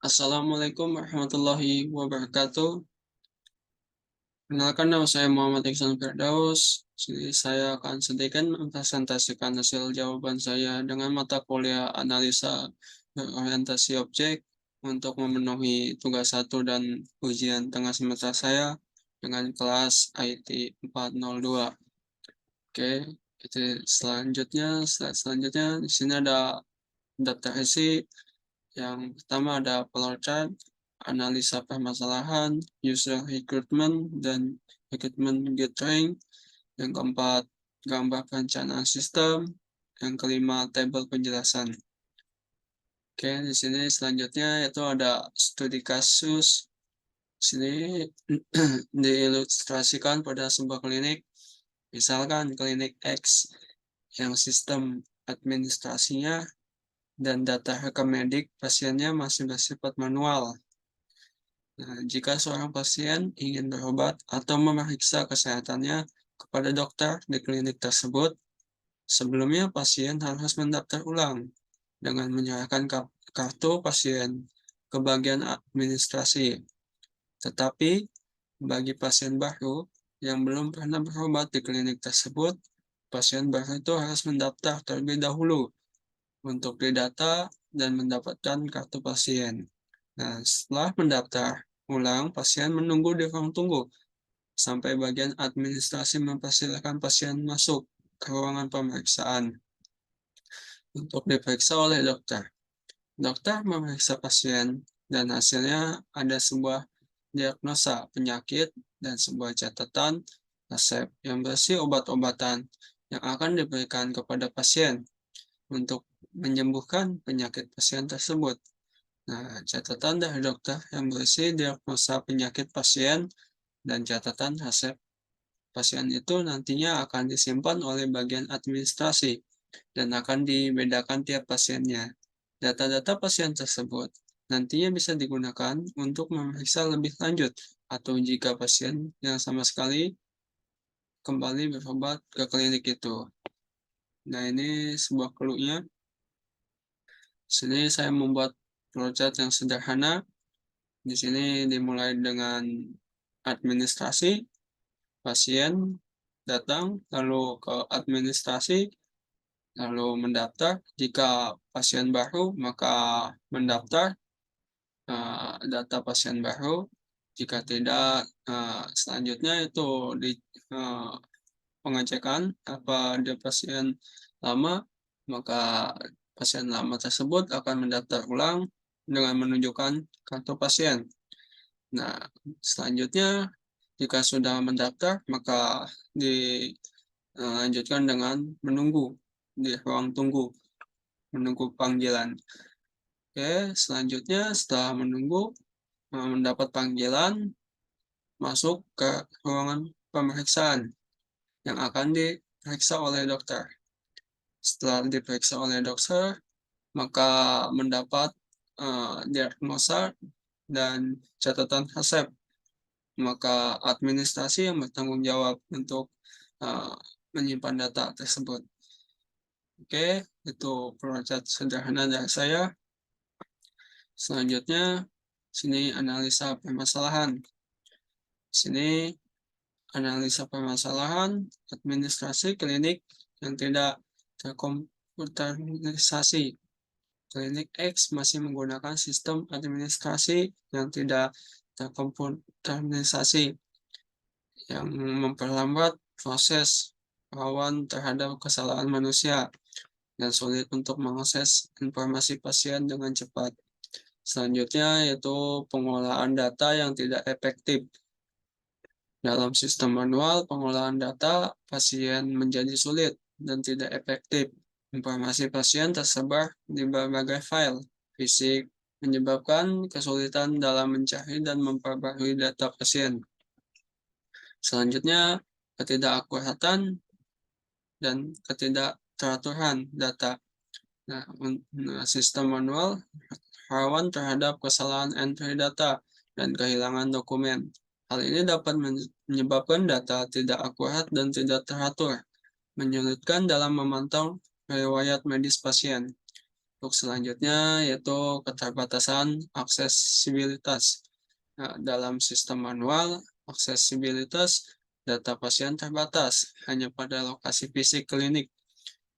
Assalamualaikum warahmatullahi wabarakatuh. Perkenalkan, nama saya Muhammad Iksan Firdaus. Sini saya akan sedikit mempresentasikan hasil jawaban saya dengan mata kuliah analisa berorientasi objek untuk memenuhi tugas 1 dan ujian tengah semester saya dengan kelas IT 402. Oke, itu selanjutnya di sini ada daftar isi. Yang pertama ada flowchart, analisa permasalahan, user recruitment, dan recruitment gathering. Yang keempat, gambar perencanaan sistem. Yang kelima, tabel penjelasan. Oke, di sini selanjutnya itu ada studi kasus. Di sini diilustrasikan pada sebuah klinik. Misalkan klinik X yang sistem administrasinya dan data rekam medik pasiennya masih bersifat manual. Nah, jika seorang pasien ingin berobat atau memeriksa kesehatannya kepada dokter di klinik tersebut, sebelumnya pasien harus mendaftar ulang dengan menyerahkan kartu pasien ke bagian administrasi. Tetapi, bagi pasien baru yang belum pernah berobat di klinik tersebut, pasien baru itu harus mendaftar terlebih dahulu untuk didata dan mendapatkan kartu pasien. Nah, setelah mendaftar ulang, pasien menunggu di ruang tunggu sampai bagian administrasi mempersilahkan pasien masuk ke ruangan pemeriksaan untuk diperiksa oleh dokter. Dokter memeriksa pasien dan hasilnya ada sebuah diagnosa penyakit dan sebuah catatan resep yang berisi obat-obatan yang akan diberikan kepada pasien untuk menyembuhkan penyakit pasien tersebut. Nah, catatan dari dokter yang berisi diagnosa penyakit pasien dan catatan resep pasien itu nantinya akan disimpan oleh bagian administrasi dan akan dibedakan tiap pasiennya. Data-data pasien tersebut nantinya bisa digunakan untuk memeriksa lebih lanjut atau jika pasien yang sama sekali kembali berobat ke klinik itu. Nah, ini sebuah clue-nya. Sini saya membuat flowchart yang sederhana. Di sini dimulai dengan administrasi, pasien datang, lalu ke administrasi, lalu mendaftar. Jika pasien baru, maka mendaftar data pasien baru. Jika tidak, selanjutnya itu di pengecekan apa dia pasien lama, maka pasien lama tersebut akan mendaftar ulang dengan menunjukkan kartu pasien. Nah, selanjutnya jika sudah mendaftar, maka dilanjutkan dengan menunggu di ruang tunggu, menunggu panggilan. Oke, selanjutnya setelah menunggu mendapat panggilan, masuk ke ruangan pemeriksaan yang akan diperiksa oleh dokter. Setelah diperiksa oleh dokter, maka mendapat diagnosa dan catatan resep. Maka administrasi yang bertanggung jawab untuk menyimpan data tersebut. Oke, itu flowchart sederhana dari saya. Selanjutnya, sini analisa permasalahan. Sini analisa permasalahan administrasi klinik yang tidak terkomputerisasi. Klinik X masih menggunakan sistem administrasi yang tidak terkomputerisasi yang memperlambat proses, rawan terhadap kesalahan manusia, dan sulit untuk mengakses informasi pasien dengan cepat. Selanjutnya yaitu pengolahan data yang tidak efektif. Dalam sistem manual, pengolahan data pasien menjadi sulit dan tidak efektif. Informasi pasien tersebar di berbagai file fisik, menyebabkan kesulitan dalam mencari dan memperbarui data pasien. Selanjutnya, ketidakakuratan dan ketidakteraturan data. Nah, sistem manual rawan terhadap kesalahan entry data dan kehilangan dokumen. Hal ini dapat menyebabkan data tidak akurat dan tidak teratur, menyulitkan dalam memantau riwayat medis pasien. Untuk selanjutnya yaitu keterbatasan aksesibilitas. Nah, dalam sistem manual, aksesibilitas data pasien terbatas hanya pada lokasi fisik klinik.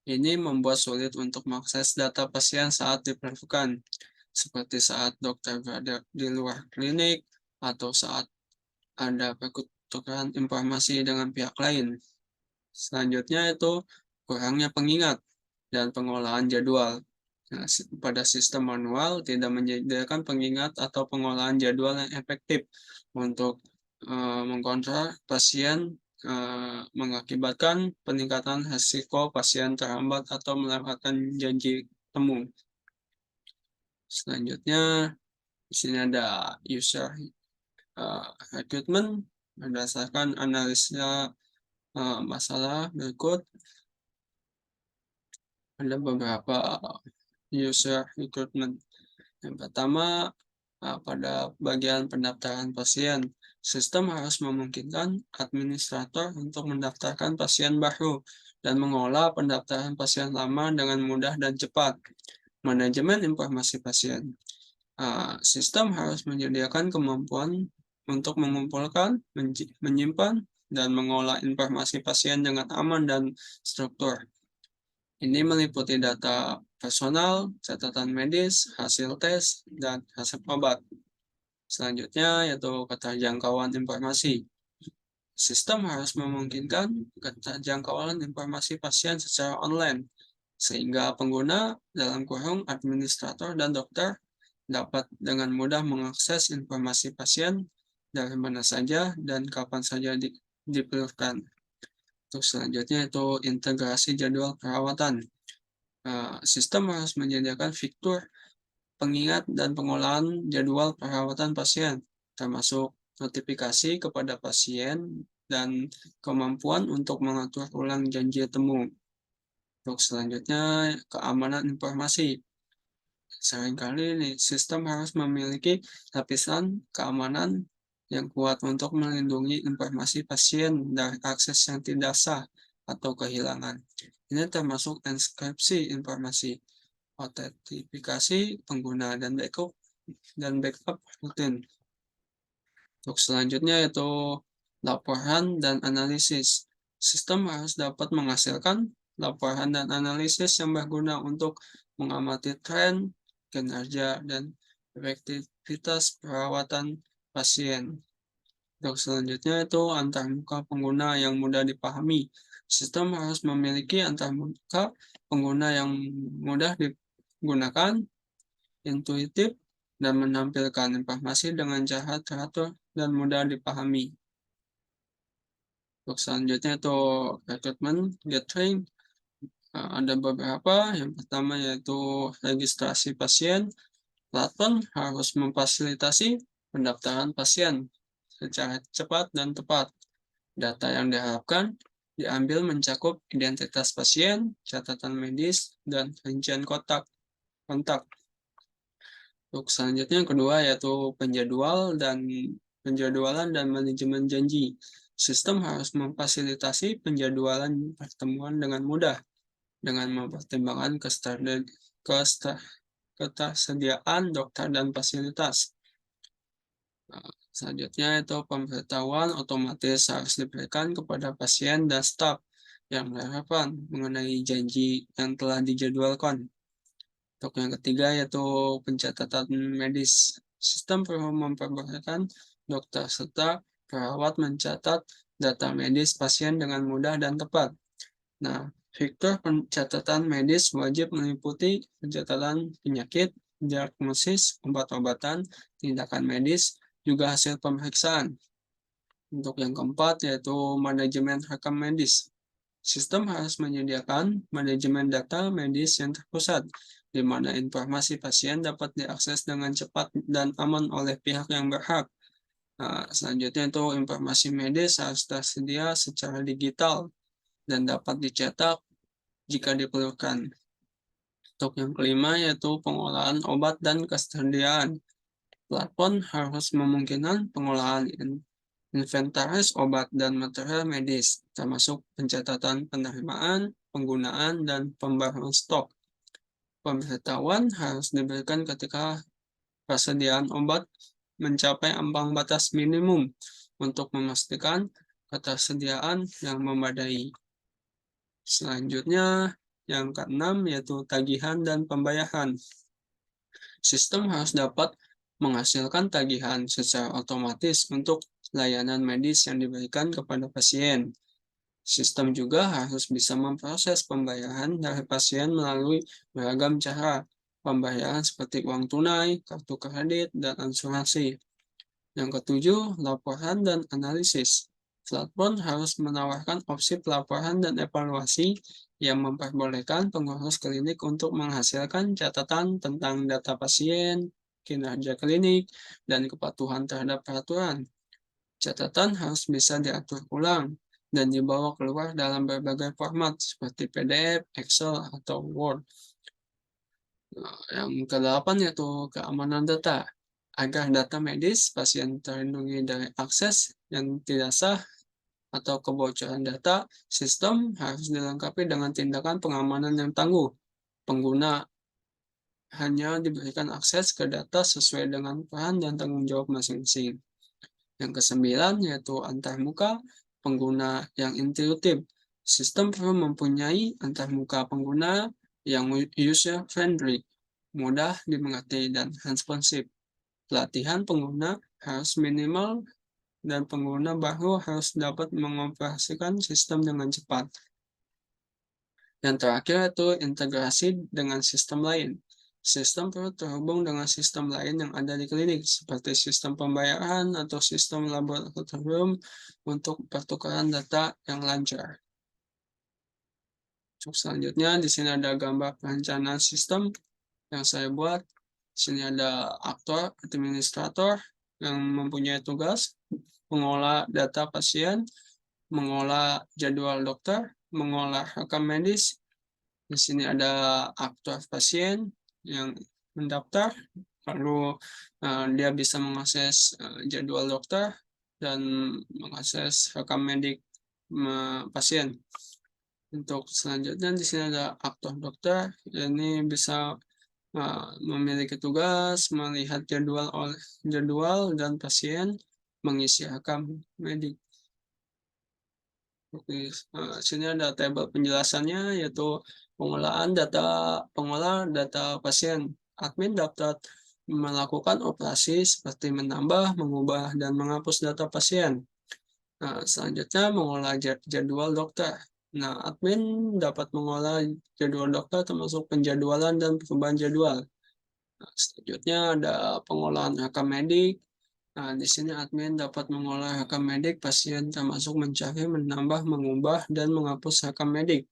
Ini membuat sulit untuk mengakses data pasien saat diperlukan, seperti saat dokter berada di luar klinik atau saat ada pertukaran informasi dengan pihak lain. Selanjutnya itu kurangnya pengingat dan pengolahan jadwal. Nah, pada sistem manual tidak menyediakan pengingat atau pengolahan jadwal yang efektif untuk mengkontrol pasien, mengakibatkan peningkatan risiko pasien terhambat atau melewatkan janji temu. Selanjutnya di sini ada user recruitment berdasarkan analisa masalah berikut. Ada beberapa user recruitment. Yang pertama, pada bagian pendaftaran pasien, sistem harus memungkinkan administrator untuk mendaftarkan pasien baru dan mengolah pendaftaran pasien lama dengan mudah dan cepat. Manajemen informasi pasien. Sistem harus menyediakan kemampuan untuk mengumpulkan, menyimpan, dan mengolah informasi pasien dengan aman dan struktur. Ini meliputi data personal, catatan medis, hasil tes, dan resep obat. Selanjutnya yaitu keterjangkauan informasi. Sistem harus memungkinkan keterjangkauan informasi pasien secara online, sehingga pengguna dalam kurung administrator dan dokter dapat dengan mudah mengakses informasi pasien dari mana saja dan kapan saja diperlukan. Untuk selanjutnya itu integrasi jadwal perawatan. Sistem harus menyediakan fitur pengingat dan pengolahan jadwal perawatan pasien, termasuk notifikasi kepada pasien dan kemampuan untuk mengatur ulang janji temu. Untuk selanjutnya, keamanan informasi. Seringkali sistem harus memiliki lapisan keamanan yang kuat untuk melindungi informasi pasien dari akses yang tidak sah atau kehilangan. Ini termasuk enkripsi informasi, autentifikasi pengguna, dan backup rutin. Untuk selanjutnya yaitu laporan dan analisis. Sistem harus dapat menghasilkan laporan dan analisis yang berguna untuk mengamati tren, kinerja, dan efektivitas perawatan pasien. Untuk selanjutnya itu antarmuka pengguna yang mudah dipahami. Sistem harus memiliki antarmuka pengguna yang mudah digunakan, intuitif, dan menampilkan informasi dengan cara teratur dan mudah dipahami. Untuk selanjutnya itu recruitment gathering. Ada beberapa. Yang pertama yaitu registrasi pasien. Platform harus memfasilitasi pendaftaran pasien secara cepat dan tepat. Data yang diharapkan diambil mencakup identitas pasien, catatan medis, dan rincian kontak. Untuk selanjutnya yang kedua yaitu penjadwalan dan manajemen janji. Sistem harus memfasilitasi penjadwalan pertemuan dengan mudah dengan mempertimbangkan ketersediaan dokter dan fasilitas. Selanjutnya itu pemberitahuan otomatis harus diberikan kepada pasien dan staf yang relevan mengenai janji yang telah dijadwalkan. Untuk yang ketiga yaitu pencatatan medis. Sistem perlu memperbolehkan dokter serta perawat mencatat data medis pasien dengan mudah dan tepat. Nah, fitur pencatatan medis wajib meliputi pencatatan penyakit, diagnosis, obat-obatan, tindakan medis, juga hasil pemeriksaan. Untuk yang keempat yaitu manajemen rekam medis. Sistem harus menyediakan manajemen data medis yang terpusat, di mana informasi pasien dapat diakses dengan cepat dan aman oleh pihak yang berhak. Selanjutnya itu informasi medis harus tersedia secara digital dan dapat dicetak jika diperlukan. Untuk yang kelima yaitu pengolahan obat dan kesediaan. Platform harus memungkinkan pengolahan inventaris obat dan material medis, termasuk pencatatan penerimaan, penggunaan, dan pembaruan stok. Pemberitahuan harus diberikan ketika persediaan obat mencapai ambang batas minimum untuk memastikan ketersediaan yang memadai. Selanjutnya, yang keenam yaitu tagihan dan pembayaran. Sistem harus dapat menghasilkan tagihan secara otomatis untuk layanan medis yang diberikan kepada pasien. Sistem juga harus bisa memproses pembayaran dari pasien melalui beragam cara pembayaran seperti uang tunai, kartu kredit, dan asuransi. Yang ketujuh, laporan dan analisis. Platform harus menawarkan opsi pelaporan dan evaluasi yang memperbolehkan pengurus klinik untuk menghasilkan catatan tentang data pasien, kinerja klinik, dan kepatuhan terhadap peraturan. Catatan harus bisa diatur ulang dan dibawa keluar dalam berbagai format seperti PDF, Excel, atau Word. Yang kedelapan yaitu keamanan data. Agar data medis pasien terlindungi dari akses yang tidak sah atau kebocoran data, sistem harus dilengkapi dengan tindakan pengamanan yang tangguh. Pengguna hanya diberikan akses ke data sesuai dengan peran dan tanggung jawab masing-masing. Yang kesembilan yaitu antarmuka pengguna yang intuitif. Sistem perlu mempunyai antarmuka pengguna yang user-friendly, mudah dimengerti, dan responsif. Pelatihan pengguna harus minimal dan pengguna baru harus dapat mengoperasikan sistem dengan cepat. Yang terakhir itu integrasi dengan sistem lain. Sistem perlu terhubung dengan sistem lain yang ada di klinik, seperti sistem pembayaran atau sistem laboratorium untuk pertukaran data yang lancar. Untuk selanjutnya, di sini ada gambar perencanaan sistem yang saya buat. Di sini ada aktor, administrator yang mempunyai tugas mengolah data pasien, mengolah jadwal dokter, mengolah rekam medis. Di sini ada aktor pasien yang mendaftar, lalu dia bisa mengakses jadwal dokter dan mengakses rekam medik pasien. Untuk selanjutnya di sini ada aktor dokter, ini bisa memiliki tugas melihat jadwal dan pasien mengisi rekam medik. Oke, sini ada tabel penjelasannya yaitu pengolah data pasien. Admin dapat melakukan operasi seperti menambah, mengubah, dan menghapus data pasien. Selanjutnya mengolah jadwal dokter. Admin dapat mengolah jadwal dokter termasuk penjadwalan dan perubahan jadwal. Selanjutnya ada pengolahan rekam medik. Di sini admin dapat mengolah rekam medik pasien termasuk mencari, menambah, mengubah, dan menghapus rekam medik.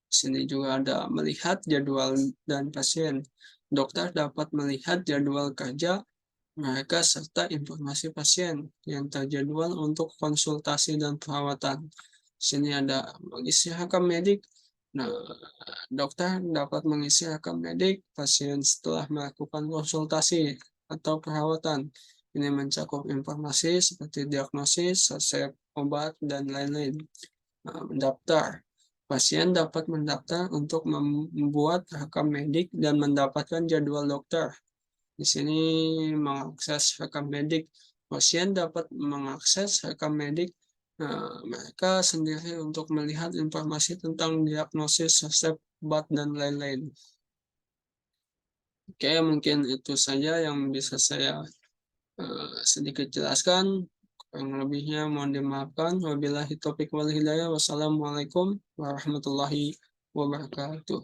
Di sini juga ada melihat jadwal dan pasien. Dokter dapat melihat jadwal kerja mereka serta informasi pasien yang terjadwal untuk konsultasi dan perawatan. Di sini ada mengisi rekam medik. Dokter dapat mengisi rekam medik pasien setelah melakukan konsultasi atau perawatan. Ini mencakup informasi seperti diagnosis, resep obat, dan lain-lain. Mendaftar. Pasien dapat mendaftar untuk membuat rekam medik dan mendapatkan jadwal dokter. Di sini mengakses rekam medik. Pasien dapat mengakses rekam medik mereka sendiri untuk melihat informasi tentang diagnosis, resep obat, dan lain-lain. Oke, mungkin itu saja yang bisa saya sedikit jelaskan. Kurang lebihnya mohon dimaafkan. Wabillahi taufiq wal hidayah. Wassalamualaikum warahmatullahi wabarakatuh.